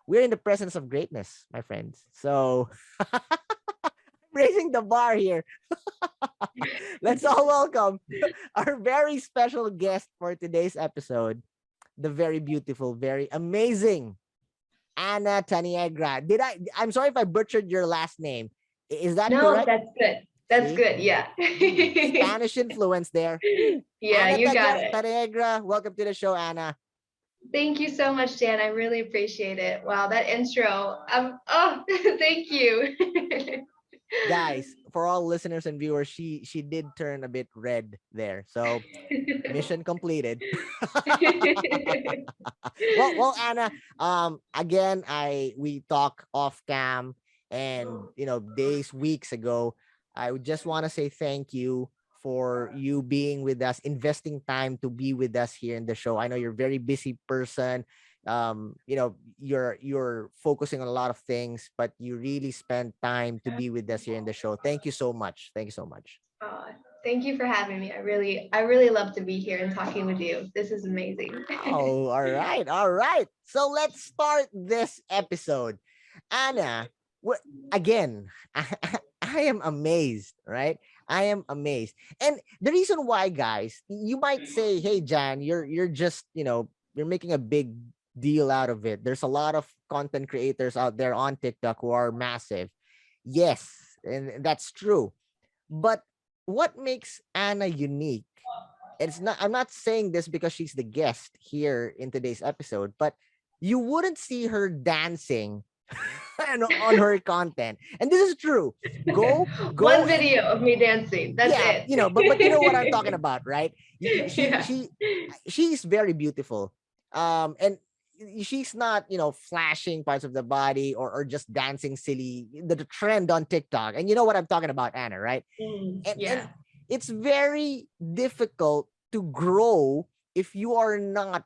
we're in the presence of greatness, my friends. So raising the bar here. Let's all welcome our very special guest for today's episode, the very beautiful, very amazing Anna Taniegra. I'm sorry if I butchered your last name. Is that No, correct? that's good. That's See? good. Yeah. Spanish influence there. Yeah, Anna you got it. Taniegra, welcome to the show, Anna. Thank you so much, Dan. I really appreciate it. Wow, that intro. Oh, thank you. Guys, for all listeners and viewers, she did turn a bit red there. So mission completed. Well, Anna, again, we talk off cam, and days, weeks ago. I would just want to say thank you for you being with us, investing time to be with us here in the show. I know you're a very busy person. You're focusing on a lot of things, but you really spend time to be with us here in the show. Thank you so much. Thank you so much. Oh, thank you for having me. I really love to be here and talking with you. This is amazing. Oh, all right, all right. So let's start this episode. Anna, again, I am amazed, right? I am amazed. And the reason why, guys, you might say, hey, Jan, you're just, you're making a big deal out of it. There's a lot of content creators out there on TikTok who are massive. Yes, and that's true. But what makes Anna unique? It's not, I'm not saying this because she's the guest here in today's episode, but you wouldn't see her dancing on her content. And this is true. Go One video of me dancing. That's Yeah, it. but you know what I'm talking about, right? She Yeah. she she's very beautiful. And she's not, flashing parts of the body, or just dancing silly, the trend on TikTok. And you know what I'm talking about, Anna, right? And Yeah. it's very difficult to grow if you are not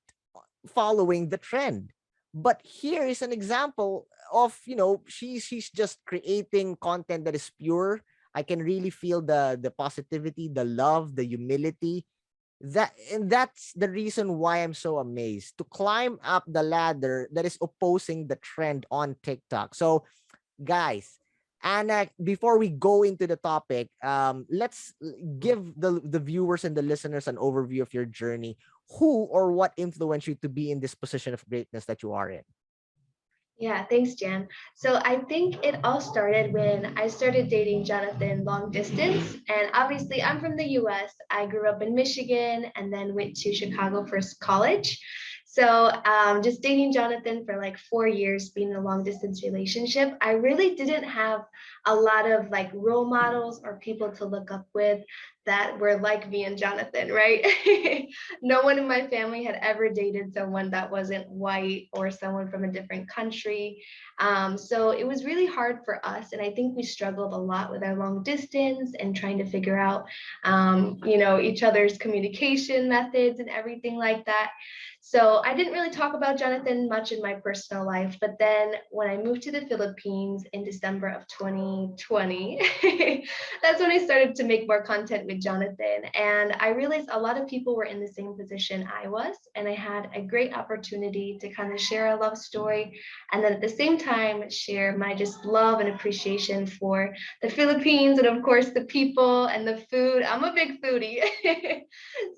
following the trend. But here is an example of, she's just creating content that is pure. I can really feel the positivity, the love, the humility. That's the reason why I'm so amazed to climb up the ladder that is opposing the trend on TikTok. So, guys, Anna, before we go into the topic, let's give the viewers and the listeners an overview of your journey. Who or what influenced you to be in this position of greatness that you are in? Yeah, thanks, Jan. So I think it all started when I started dating Jonathan long distance. And obviously, I'm from the US. I grew up in Michigan and then went to Chicago for college. So just dating Jonathan for like 4 years, being in a long distance relationship, I really didn't have a lot of like role models or people to look up with that were like me and Jonathan, right? No one in my family had ever dated someone that wasn't white or someone from a different country. So it was really hard for us. And I think we struggled a lot with our long distance and trying to figure out, each other's communication methods and everything like that. So I didn't really talk about Jonathan much in my personal life. But then when I moved to the Philippines in December of 2020, that's when I started to make more content with Jonathan. And I realized a lot of people were in the same position I was. And I had a great opportunity to kind of share a love story. And then at the same time, share my just love and appreciation for the Philippines and, of course, the people and the food. I'm a big foodie.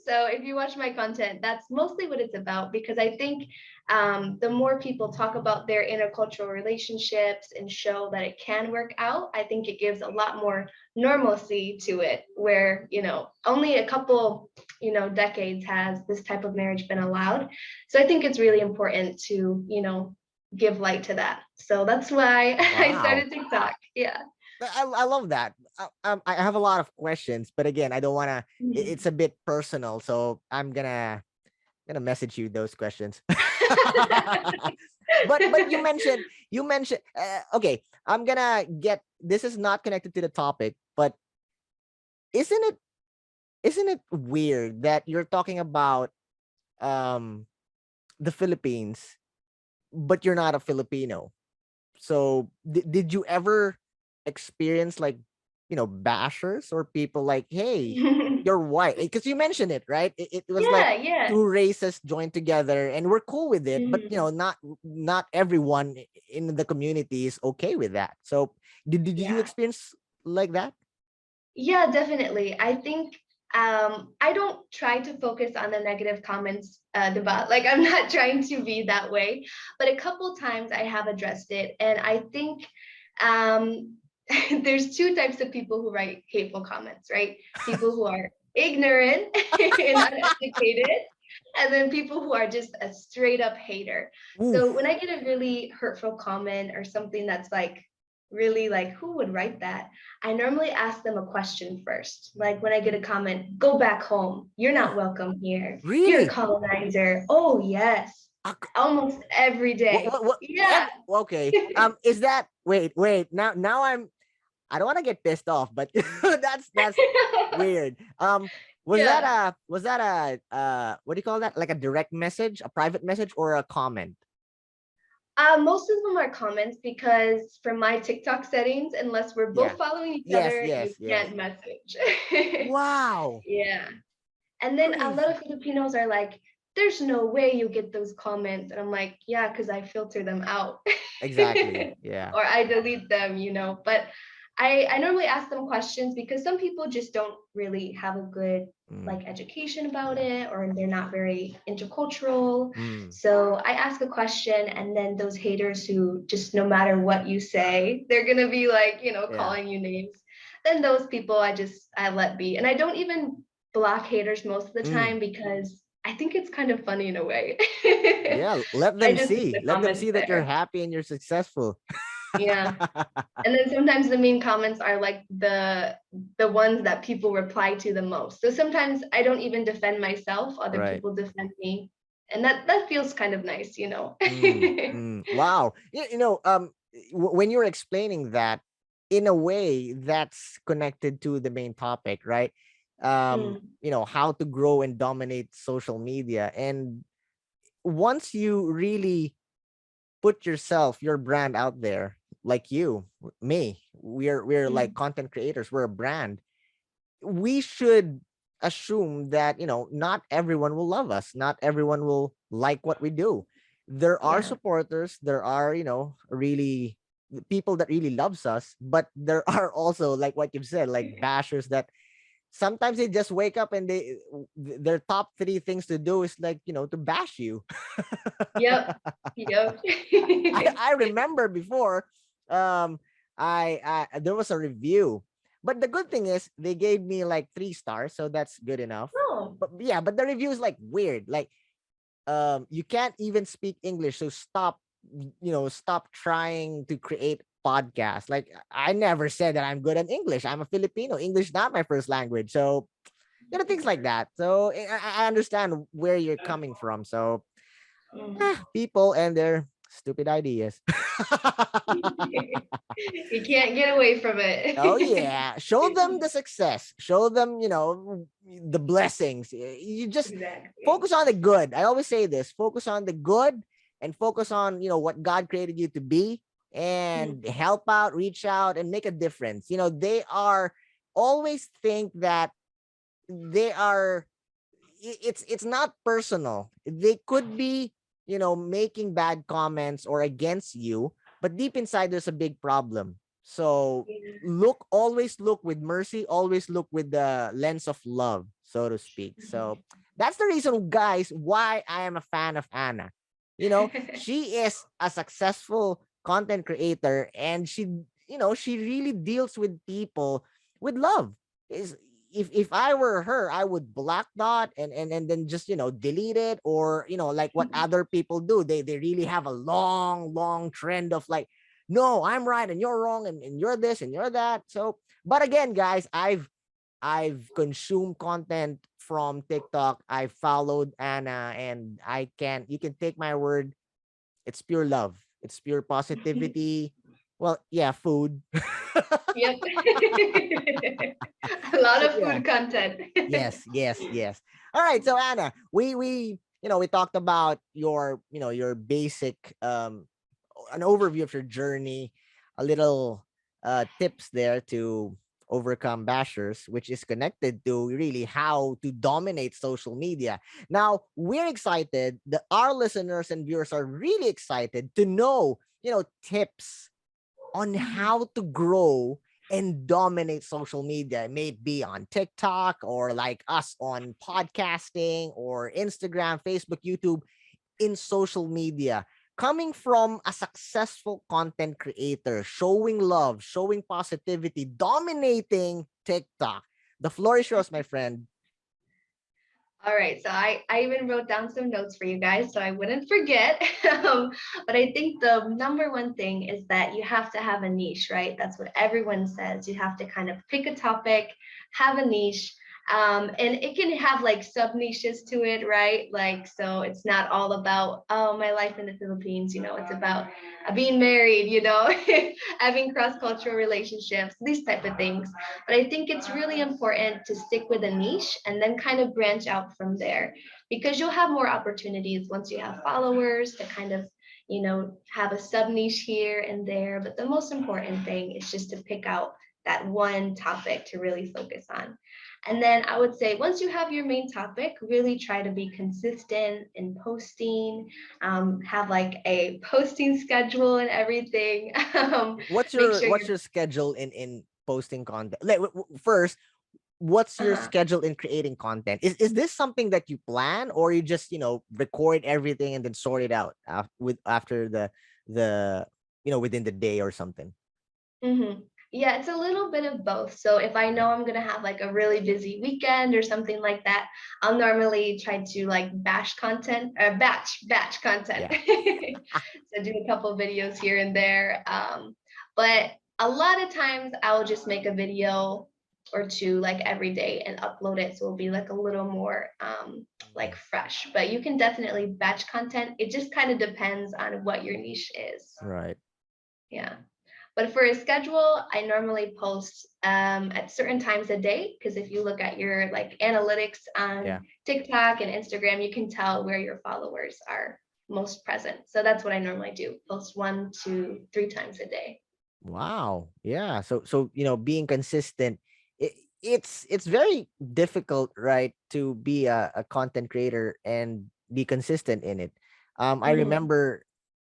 So if you watch my content, that's mostly what it's about because I think the more people talk about their intercultural relationships and show that it can work out, I think it gives a lot more normalcy to it, where, only a couple, decades has this type of marriage been allowed. So I think it's really important to, give light to that. So that's why I Wow. started TikTok. Yeah. I love that. I have a lot of questions, but again, I don't want to. It's a bit personal, so I'm gonna message you those questions. But you mentioned. Okay, I'm gonna get. This is not connected to the topic, but isn't it isn't it weird that you're talking about um the Philippines, but you're not a Filipino? So did you ever experience like bashers or people like, hey, you're white, because you mentioned it, right? It was like Yeah, yeah. two races joined together and we're cool with it, but Mhm. not everyone in the community is okay with that. So did you Yeah. experience like that? Yeah, definitely. I think I don't try to focus on the negative comments debate. Like I'm not trying to be that way, but a couple times I have addressed it, and I think um, there's two types of people who write hateful comments, right? People who are ignorant and uneducated, and then people who are just a straight up hater. So when Oof. I get a really hurtful comment or something that's like really like, who would write that? I normally ask them a question first. Like when I get a comment, go back home. You're Oof. not welcome here. You're a Really? colonizer. Oh, yes. Almost every day. What Yeah. okay, is that, wait, now I don't want to get pissed off, but that's weird. Yeah. Was that a what do you call that, like a direct message, a private message, or a comment? Most of them are comments because from my TikTok settings, unless we're Yeah. both following each Yes, other, you yes, yes. can't message. Wow. Yeah. And then a lot Crazy. of Filipinos are like, there's no way you get those comments. And I'm like, yeah, because I filter them out Exactly. Yeah. or I delete them, But I normally ask them questions because some people just don't really have a good Mm, like education about yeah. it or they're not very intercultural. Mm, So I ask a question and then those haters who just no matter what you say, they're gonna be like, yeah. calling you names. Then those people I let be. And I don't even block haters most of the Mm, time because I think it's kind of funny in a way. yeah. Let I them just leave see. the Let them comments see that you're there. happy and you're successful. Yeah. And then sometimes the mean comments are like the ones that people reply to the most. So sometimes I don't even defend myself, other Right. people defend me. And that feels kind of nice. Wow. When you're explaining that, in a way, that's connected to the main topic, right? Mm, How to grow and dominate social media. And once you really put your brand out there, like me, we're like mm, content creators, we're a brand. We should assume that not everyone will love us, not everyone will like what we do. There are yeah. supporters, there are really people that really loves us, but there are also, like what you've said, like bashers that sometimes they just wake up and their top three things to do is like to bash you. Yep. Yep. I remember before, um, there was a review, but the good thing is they gave me like 3 stars, so that's good enough. Oh, But yeah, but the review is like weird. Like, you can't even speak English, so stop trying to create podcasts. Like, I never said that I'm good at English. I'm a Filipino. English not my first language, so things like that. So I understand where you're coming from. So mm. people and their stupid ideas. You can't get away from Oh it. yeah, show them the success. Show them, the blessings. You just Exactly. focus on the good. I always say this: focus on the good, and focus on what God created you to be, and Mm, help out, reach out, and make a difference. They are always think that they are. It's not personal. They could be making bad comments or against you, but deep inside there's a big problem. So yeah. always look with mercy, always look with the lens of love, so to speak. So that's the reason, guys, why I am a fan of Anna. She is a successful content creator, and she really deals with people with love. Is if I were her, I would block dot and then just delete it, or like what other people do. They really have a long trend of like, no, I'm right and you're wrong, and you're this and you're that. So, but again, guys, I've consumed content from TikTok. I followed Anna, and you can take my word, it's pure love. It's pure positivity. Well, yeah, food. Yep. A lot But of yeah. food content. Yes, yes, yes. All right, so Anna, we talked about your basic an overview of your journey, a little tips there to, overcome bashers, which is connected to really how to dominate social media. Now, we're excited that our listeners and viewers are really excited to know, tips on Mhm. how to grow and dominate social media. It may be on TikTok or like us on podcasting or Instagram, Facebook, YouTube, in social media. Coming from a successful content creator, showing love, showing positivity, dominating TikTok. The floor is yours, my friend. All right, so I even wrote down some notes for you guys so I wouldn't forget. But I think the number one thing is that you have to have a niche, right? That's what everyone says. You have to kind of pick a topic, have a niche, and it can have like sub niches to it, right? Like, so it's not all about, oh, my life in the Philippines, it's about being married, having cross cultural relationships, these type of things. But I think it's really important to stick with a niche and then kind of branch out from there because you'll have more opportunities once you have followers to kind of, have a sub niche here and there. But the most important thing is just to pick out that one topic to really focus on. And then I would say once you have your main topic, really try to be consistent in posting, have like a posting schedule and everything. What's Make your sure what's you're your schedule in posting content? Like, first, what's your uh-huh. schedule in creating content? Is this something that you plan, or you just record everything and then sort it out after the within the day or something? Yeah, it's a little bit of both. So if I know I'm gonna have like a really busy weekend or something like that, I'll normally try to like batch content. Yeah. So do a couple videos here and there. But a lot of times I'll just make a video or two like every day and upload it. So it'll be like a little more like fresh. But you can definitely batch content. It just kind of depends on what your niche is. Right. Yeah. But for a schedule, I normally post at certain times a day because if you look at your like analytics Yeah. on TikTok and Instagram, you can tell where your followers are most present. So that's what I normally do: post 1 to 3 times a day. Wow. Yeah. So being consistent, it's very difficult, right, to be a content creator and be consistent in it. I Hmm. remember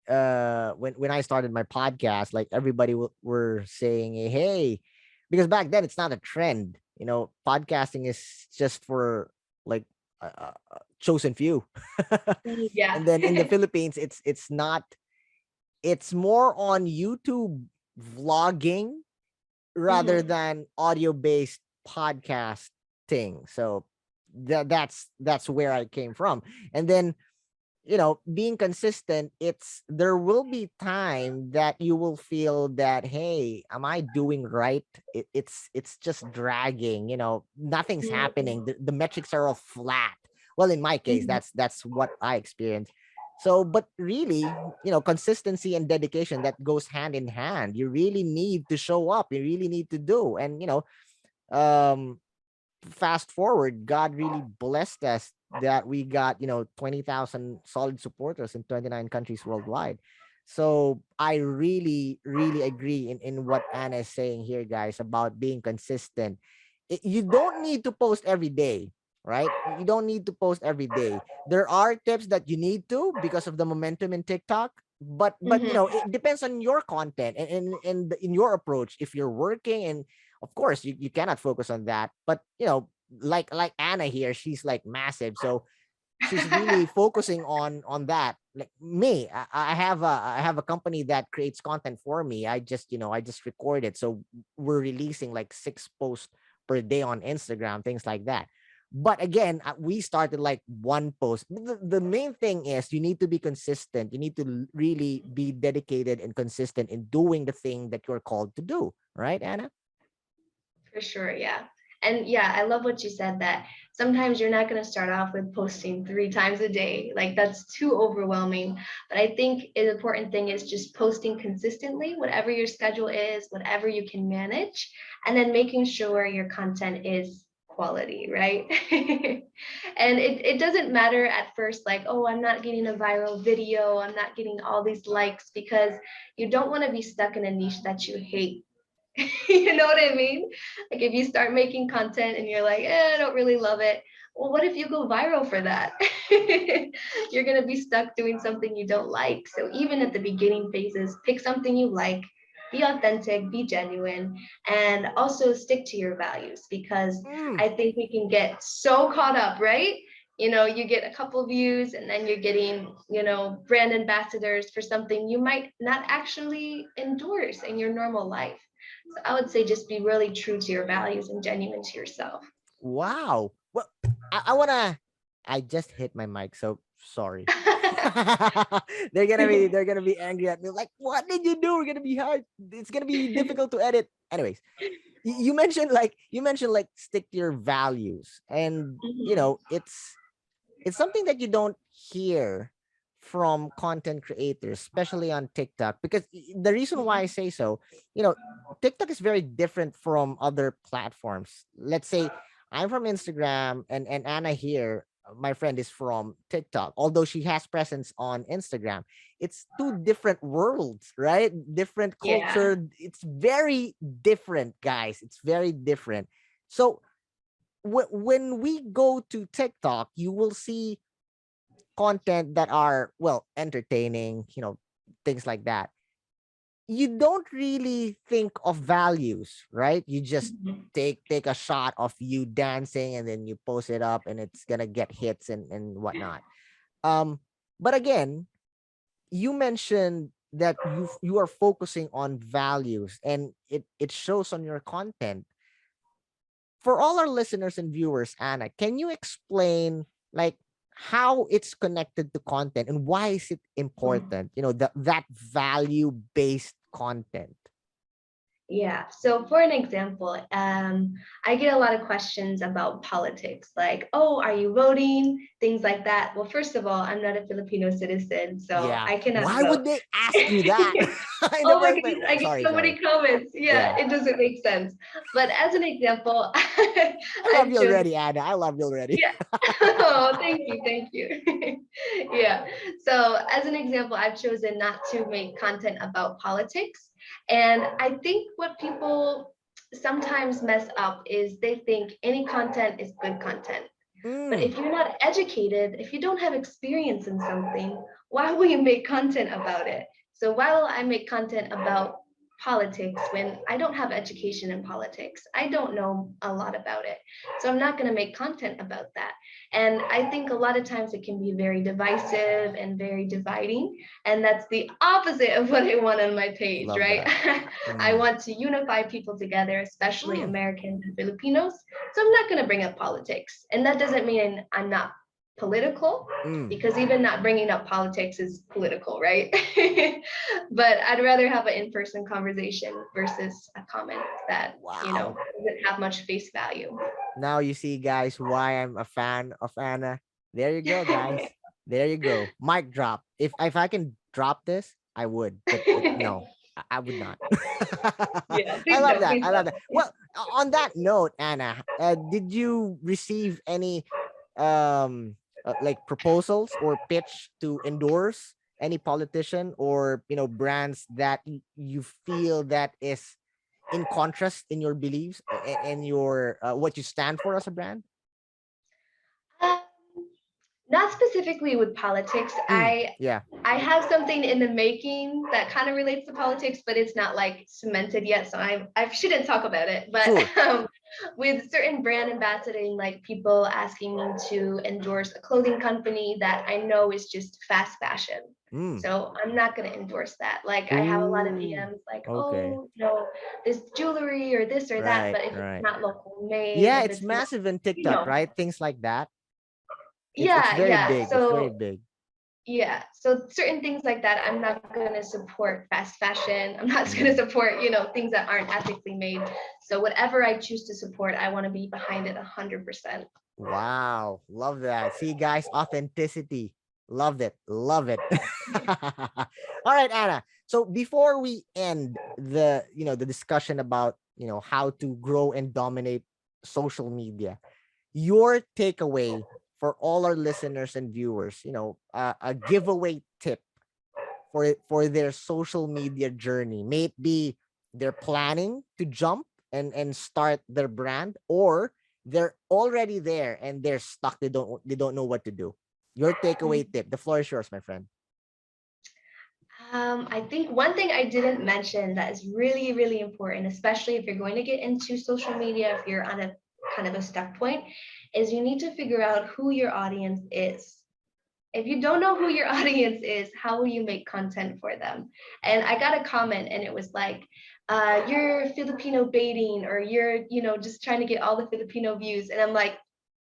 when I started my podcast, like everybody were saying, hey, because back then it's not a trend. Podcasting is just for like chosen few. Yeah. And then in the Philippines, it's not. It's more on YouTube vlogging rather Hmm. than audio based podcasting. So that's where I came from. And then being consistent, there will be time that you will feel that, hey, am I doing right? It's just dragging, nothing's happening. The metrics are all flat. Well, in my case, Hmm. that's what I experienced. So, but really, consistency and dedication, that goes hand in hand. You really need to show up. You really need to do. And um fast forward, God really blessed us that we got, 20,000 solid supporters in 29 countries worldwide. So I really, really agree in what Anna is saying here, guys, about being consistent. You don't need to post every day, right? You don't need to post every day. There are tips that you need to because of the momentum in TikTok. But Hmm. it depends on your content and in your approach. If you're working, and of course you cannot focus on that, but like Anna here, she's like massive, so she's really focusing on that. Like me, I have a company that creates content for me. I just record it, so we're releasing like 6 posts per day on Instagram, things like that. But again, we started like one post. The main thing is you need to be consistent. You need to really be dedicated and consistent in doing the thing that you're called to do, right, Anna? For sure, yeah. And yeah, I love what you said that sometimes you're not going to start off with posting 3 times a day. Like that's too overwhelming. But I think an important thing is just posting consistently, whatever your schedule is, whatever you can manage, and then making sure your content is quality, right? And it doesn't matter at first, like, oh, I'm not getting a viral video, I'm not getting all these likes, because you don't want to be stuck in a niche that you hate You know what I mean? Like if you start making content and you're like, I don't really love it. Well, what if you go viral for that? You're going to be stuck doing something you don't like. So even at the beginning phases, pick something you like, be authentic, be genuine, and also stick to your values because Mm. I think we can get so caught up, right? You get a couple views and then you're getting, brand ambassadors for something you might not actually endorse in your normal life. So I would say just be really true to your values and genuine to yourself. Wow. Well, I wanna. I just hit my mic, so sorry. They're gonna be angry at me. Like, what did you do? We're gonna be hard. It's gonna be difficult to edit. Anyways, you mentioned like stick to your values, and Mhm. it's something that you don't hear from content creators, especially on TikTok. Because the reason why I say so, you know, TikTok is very different from other platforms. Let's say I'm from Instagram, and Anna here, my friend, is from TikTok. Although she has presence on Instagram, it's two different worlds, right? Different Yeah. culture. It's very different, guys. It's very different. So when we go to TikTok, you will see content that are, well, entertaining, things like that. You don't really think of values, right? You just Mhm. take a shot of you dancing, and then you post it up, and it's gonna get hits and whatnot. um but again, you mentioned that you are focusing on values, and it shows on your content. For all our listeners and viewers, Anna, can you explain, like, how it's connected to content, and why is it important? That value based content. Yeah. So, for an example, I get a lot of questions about politics, like, "Oh, are you voting?" Things like that. Well, first of all, I'm not a Filipino citizen, so Yeah. I cannot Why would vote. they ask you that in the Oh my first place? goodness, I get Sorry, so sorry. many comments. Yeah, Yeah. it doesn't make sense. But as an example, I love I've you chosen. already, Anna. I love you already. Yeah. Oh, thank you. Yeah. So, as an example, I've chosen not to make content about politics. And I think what people sometimes mess up is they think any content is good content. But Mm. if you're not educated, if you don't have experience in something, why will you make content about it? So why will I make content about politics when I don't have education in politics? I don't know a lot about it. So I'm not going to make content about that. And I think a lot of times it can be very divisive and very dividing. And that's the opposite of what I want on my page, Love right? that. I Mm. want to unify people together, especially Mm. Americans and Filipinos. So I'm not going to bring up politics. And that doesn't mean I'm not political, Mm. because even not bringing up politics is political, right? But I'd rather have an in-person conversation versus a comment that, Wow. doesn't have much face value. Now you see, guys, why I'm a fan of Anna. There you go, guys. There you go. Mic drop. If I can drop this, I would, but no, I would not. Yeah, I please love don't, that. please I love don't. that. Well, on that note, Anna, did you receive any like proposals or pitch to endorse any politician, or brands that you feel that is in contrast in your beliefs, and your what you stand for as a brand? Uh, Not specifically with politics. Mm, I yeah. I have something in the making that kind of relates to politics, but it's not like cemented yet, so I shouldn't talk about it. But Sure. with certain brand ambassadoring, like people asking me to endorse a clothing company that I know is just fast fashion. Mm. So I'm not going to endorse that. Like I have a lot of Ooh. DMs like, Okay. oh, this jewelry or this or that, Right. but if it's Right. not local made, Yeah, if it's it's not, massive in you TikTok, know, right? Things like that. It's yeah, very yeah. big. It's very So big. yeah, so certain things like that, I'm not going to support fast fashion. I'm not going to Mm. support, things that aren't ethically made. So whatever I choose to support, I want to be behind it 100%. Wow. Love that. See, guys, authenticity. Loved it. Love it. All right, Anna. So before we end the discussion about, how to grow and dominate social media, your takeaway for all our listeners and viewers, a giveaway tip for their social media journey, may it be they're planning to jump and start their brand, or they're already there and they're stuck. They don't know what to do. Your takeaway tip. The floor is yours, my friend. I think one thing I didn't mention that is really, really important, especially if you're going to get into social media, if you're on a kind of a stuck point, is you need to figure out who your audience is. If you don't know who your audience is, how will you make content for them? And I got a comment and it was like, you're Filipino baiting, or you're, just trying to get all the Filipino views. And I'm like,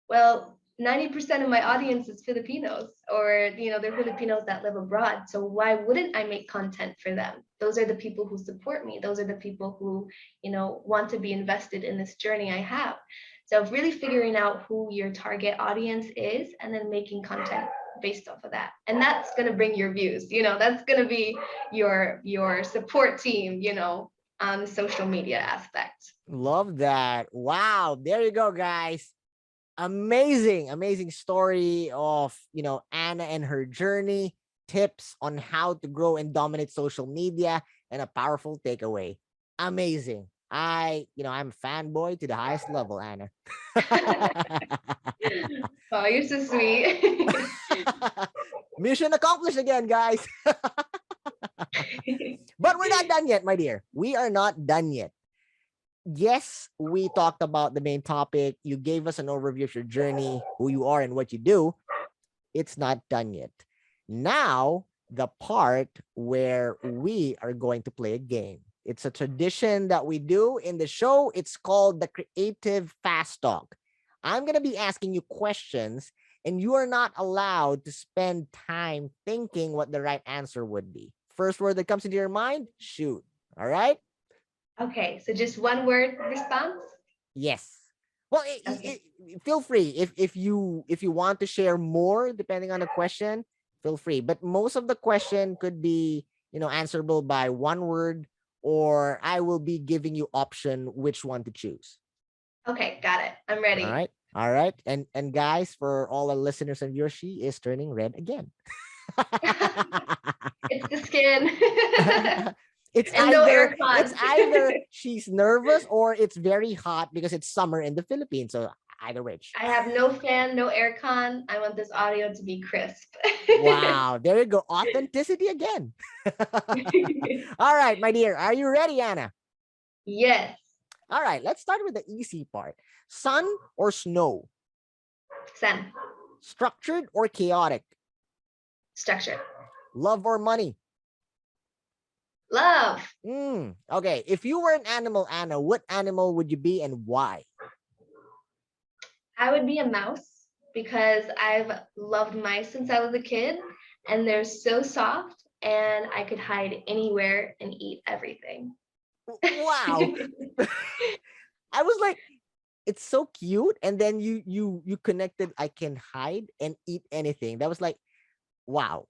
well, 90% of my audience is Filipinos, or they're Filipinos that live abroad. So why wouldn't I make content for them? Those are the people who support me. Those are the people who, want to be invested in this journey I have. So really figuring out who your target audience is and then making content based off of that. And that's going to bring your views. That's going to be your support team, on the social media aspect. Love that. Wow. There you go, guys. Amazing story of Anna and her journey, tips on how to grow and dominate social media, and a powerful takeaway. Amazing. I'm a fanboy to the highest level, Anna. Oh, you're so sweet. Mission accomplished again, guys. But we're not done yet, my dear. We are not done yet. Yes, we talked about the main topic. You gave us an overview of your journey, who you are, and what you do. It's not done yet. Now, the part where we are going to play a game. It's a tradition that we do in the show. It's called the Creative Fast Talk. I'm going to be asking you questions, and you are not allowed to spend time thinking what the right answer would be. First word that comes into your mind, shoot. All right? Okay, so just one word response. Yes. Well, Okay. feel free if you want to share more depending on the question. Feel free, but most of the question could be answerable by one word, or I will be giving you option which one to choose. Okay, got it. I'm All ready. right, all right, and guys, for all our listeners and viewers, she is turning red again. It's the skin. it's And no either it's aircon. either she's nervous or it's very hot because it's summer in the Philippines. So either which. I have no fan, no aircon. I want this audio to be crisp. Wow, there you go. Authenticity again. All right, my dear. Are you ready, Anna? Yes. All right, let's start with the easy part. Sun or snow? Sun. Structured or chaotic? Structure. Love or money? Love. Okay, if you were an animal, Anna, what animal would you be and why? I would be a mouse because I've loved mice since I was a kid, and they're so soft and I could hide anywhere and eat everything. Wow. I was like, it's so cute. And then you connected, I can hide and eat anything. That was like, wow.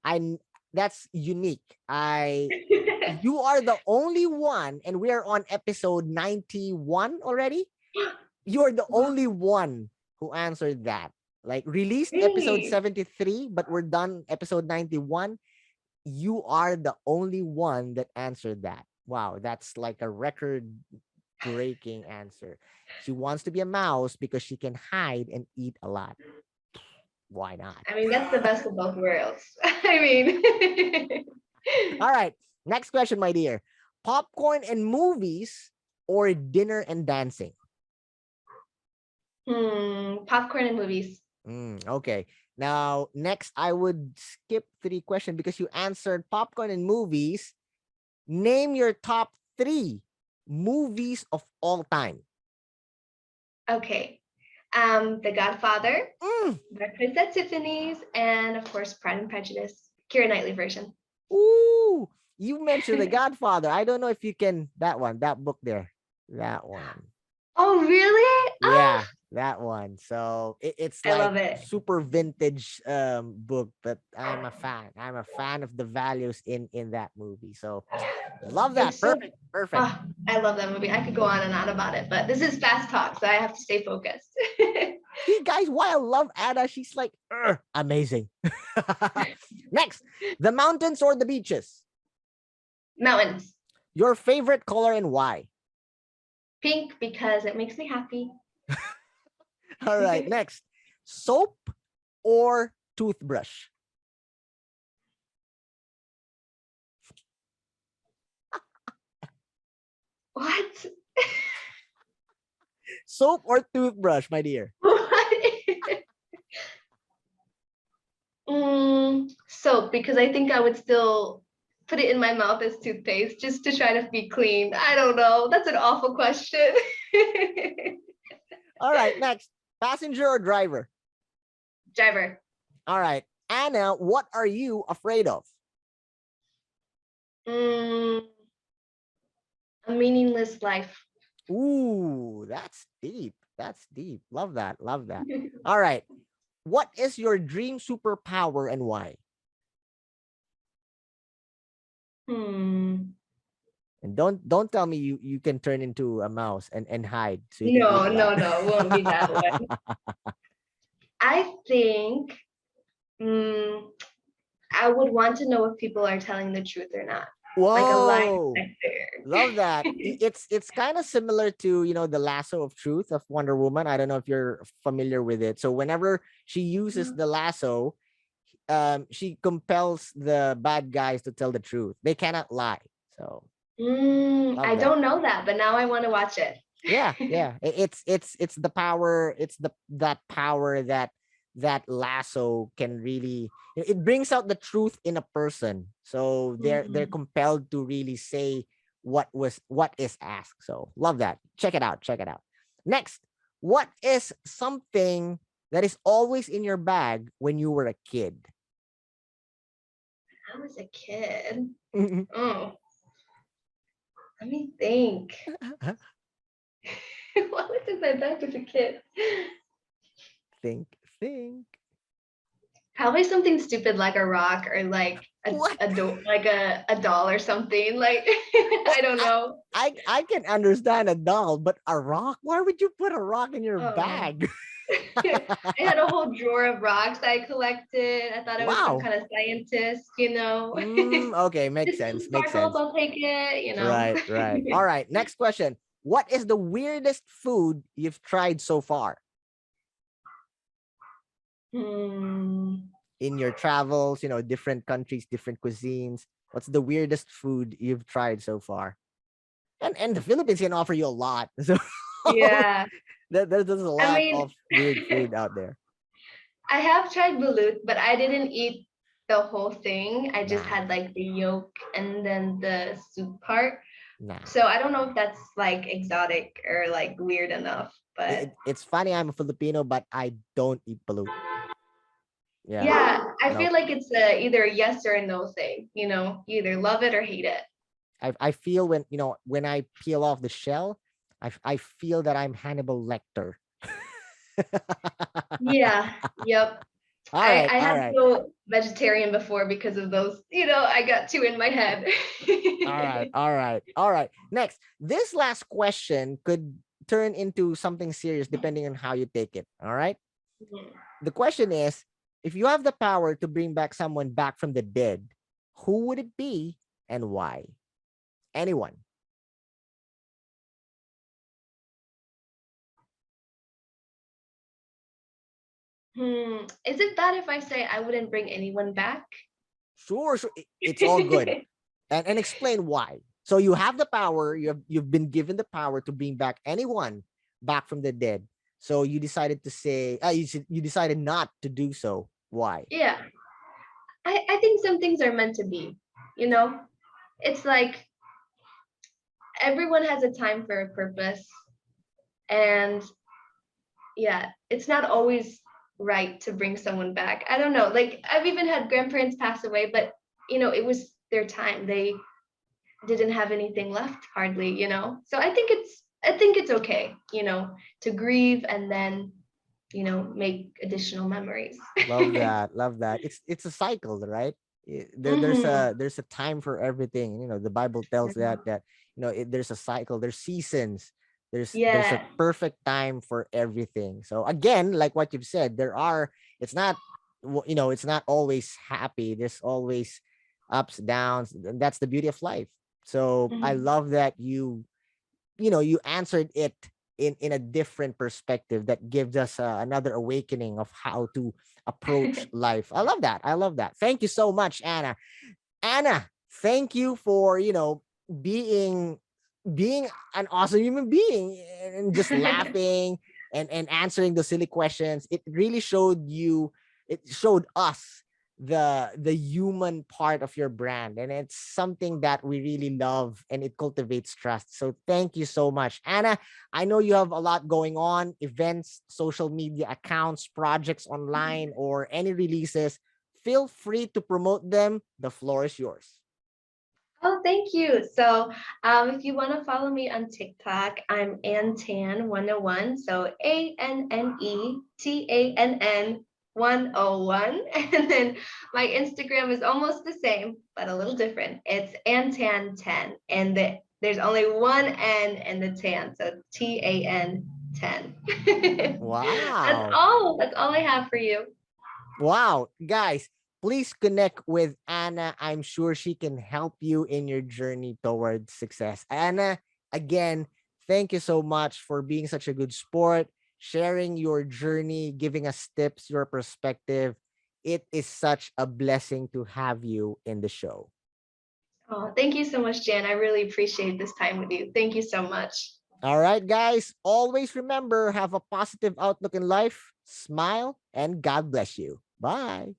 That's unique. You are the only one, and we are on episode 91 already. You're the only one who answered that. Like, released episode Really? 73, but we're done episode 91. You are the only one that answered that. Wow, that's like a record breaking answer. She wants to be a mouse because she can hide and eat a lot. Why not? I mean, that's the best of both worlds. I mean, All right. Next question, my dear. Popcorn and movies or dinner and dancing? popcorn and movies. Okay. Now, next, I would skip 3 questions because you answered popcorn and movies. Name your top 3 movies of all time. Okay. The Godfather, Breakfast at Tiffany's, and of course, Pride and Prejudice, Keira Knightley version. Ooh, you mentioned The Godfather. I don't know if you can, that book there. That one. Oh, really? Yeah, that one. So it's I like love it. super vintage book, but I'm a fan. I'm a fan of the values in that movie. So love that. It's so. Perfect. Oh, I love that movie. I could go on and on about it, but this is fast talk, so I have to stay focused. See, guys, why I love Ada, she's like amazing. Next, the mountains or the beaches? Mountains. Your favorite color and why? Pink because it makes me happy. All right, next. Soap or toothbrush? What? Soap or toothbrush, my dear? What? Soap because I think I would still put it in my mouth as toothpaste just to try to be clean. I don't know. That's an awful question. All right, next. Passenger or driver? Driver. All right. Anna, what are you afraid of? Mm, a meaningless life. Ooh, that's deep. That's deep. Love that. Love that. All right. What is your dream superpower and why? Hmm. And don't tell me you can turn into a mouse and hide so you can eat No, a lot. no, no. It won't be that one. I think mm, I would want to know if people are telling the truth or not. Like a lie Whoa. Love that. detector. It's kind of similar to, the lasso of truth of Wonder Woman. I don't know if you're familiar with it. So whenever she uses the lasso, she compels the bad guys to tell the truth. They cannot lie. So I love that. don't know that, but now I want to watch it. Yeah, yeah. It's the power. It's that power that lasso can really. It brings out the truth in a person. So they're Mhm. compelled to really say what is asked. So love that. Check it out. Check it out. Next, what is something that is always in your bag when you were a kid? I was a kid. Oh, let me think. What was in my bag as a kid? think, think. Probably something stupid like a rock or like What? like a doll or something. Like Well, I don't know. I can understand a doll, but a rock? Why would you put a rock in your Oh. bag? I had a whole drawer of rocks that I collected. I thought I was some Wow. kind of scientist. Okay, makes Just some sense. Makes sparkles, sense. I'll take it. Right, right. All right. Next question. What is the weirdest food you've tried so far Hmm. in your travels? Different countries, different cuisines. What's the weirdest food you've tried so far? And the Philippines can offer you a lot. So Yeah. there's a I lot mean, of weird food out there. I have tried balut, but I didn't eat the whole thing. I just Nah, had like the yolk and then the soup part. nah. So I don't know if that's like exotic or like weird enough, but It's funny I'm a Filipino, but I don't eat balut. Yeah. yeah, I Nope. feel like it's either a yes or a no thing. You either love it or hate it. I feel when I peel off the shell, I feel that I'm Hannibal Lecter. Yeah, yep. All I right, I all had to right, go vegetarian before because of those. I got two in my head. all right, all right, all right. Next, this last question could turn into something serious depending on how you take it. All right. The question is, if you have the power to bring back someone back from the dead, who would it be and why? Anyone? Is it bad if I say I wouldn't bring anyone back? Sure, sure. It's all good. And explain why. So you have the power, you've been given the power to bring back anyone back from the dead. So you decided to say you decided not to do so. Why? Yeah, I think some things are meant to be. You know, it's like everyone has a time for a purpose, and yeah, it's not always right to bring someone back. I don't know. Like I've even had grandparents pass away, but it was their time. They didn't have anything left hardly. So I think it's okay, to grieve and then make additional memories. Love that. Love that. It's a cycle, right? There's Hmm. a time for everything. The Bible tells that there's a cycle. There's seasons. There's a Yeah. perfect time for everything. So again, like what you've said, it's not it's not always happy. There's always ups, downs, and that's the beauty of life. So I Mhm. love that you answered it in a different perspective that gives us another awakening of how to approach life. I love that. I love that. Thank you so much, Anna. Anna, thank you for being being an awesome human being and just laughing and answering the silly questions. It really showed you, it showed us the human part of your brand, and it's something that we really love, and it cultivates trust. So thank you so much, Anna. I know you have a lot going on: events, social media accounts, projects online, or any releases. Feel free to promote them. The floor is yours. Oh, thank you. So, if you want to follow me on TikTok, I'm Antan101. So ANNETANN 101. And then my Instagram is almost the same, but a little different. It's Antan10. And there's only one N in the tan. So TAN10. That's Wow. all. That's all I have for you. Wow. Guys, please connect with Anna. I'm sure she can help you in your journey towards success. Anna, again, thank you so much for being such a good sport, sharing your journey, giving us tips, your perspective. It is such a blessing to have you in the show. Oh, thank you so much, Jan. I really appreciate this time with you. Thank you so much. All right, guys, always remember, have a positive outlook in life, smile, and God bless you. Bye.